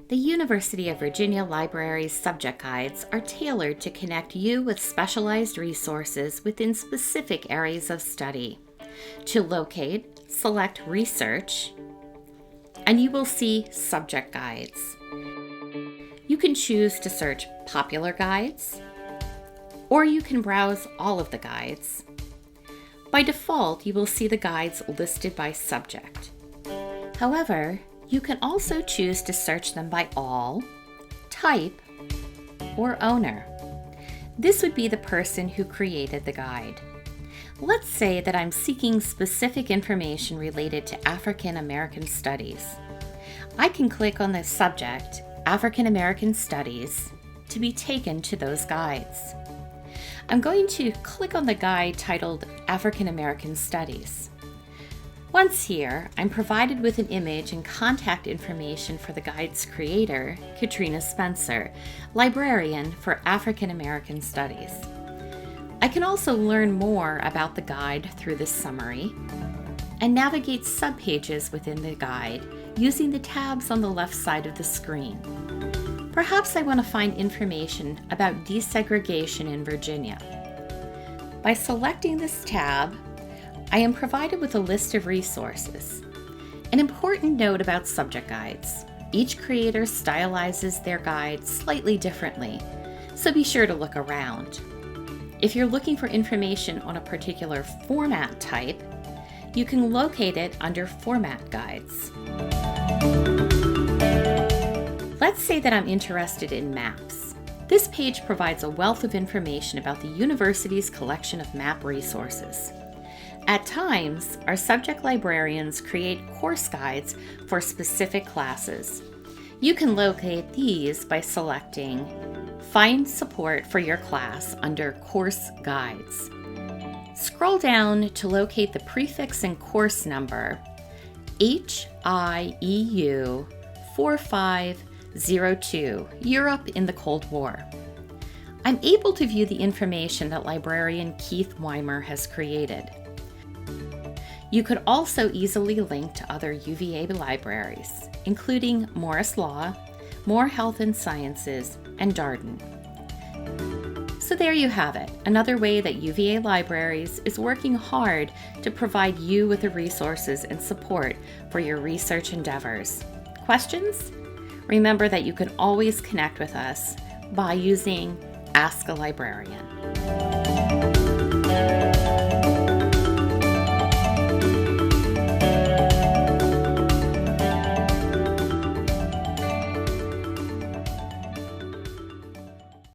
The University of Virginia Library's subject guides are tailored to connect you with specialized resources within specific areas of study. To locate, select Research, and you will see Subject Guides. You can choose to search Popular Guides, or you can browse all of the guides. By default, you will see the guides listed by subject. However, you can also choose to search them by all, type, or owner. This would be the person who created the guide. Let's say that I'm seeking specific information related to African American Studies. I can click on the subject, African American Studies, to be taken to those guides. I'm going to click on the guide titled African American Studies. Once here, I'm provided with an image and contact information for the guide's creator, Katrina Spencer, librarian for African American Studies. I can also learn more about the guide through this summary and navigate subpages within the guide using the tabs on the left side of the screen. Perhaps I want to find information about desegregation in Virginia. By selecting this tab, I am provided with a list of resources. An important note about subject guides: each creator stylizes their guides slightly differently, so be sure to look around. If you're looking for information on a particular format type, you can locate it under Format Guides. Let's say that I'm interested in maps. This page provides a wealth of information about the university's collection of map resources. At times, our subject librarians create course guides for specific classes. You can locate these by selecting Find Support for your class under Course Guides. Scroll down to locate the prefix and course number HIEU 4502, Europe in the Cold War. I'm able to view the information that librarian Keith Weimer has created. You could also easily link to other UVA libraries, including Morris Law, Moore Health and Sciences, and Darden. So there you have it, another way that UVA Libraries is working hard to provide you with the resources and support for your research endeavors. Questions? Remember that you can always connect with us by using Ask a Librarian.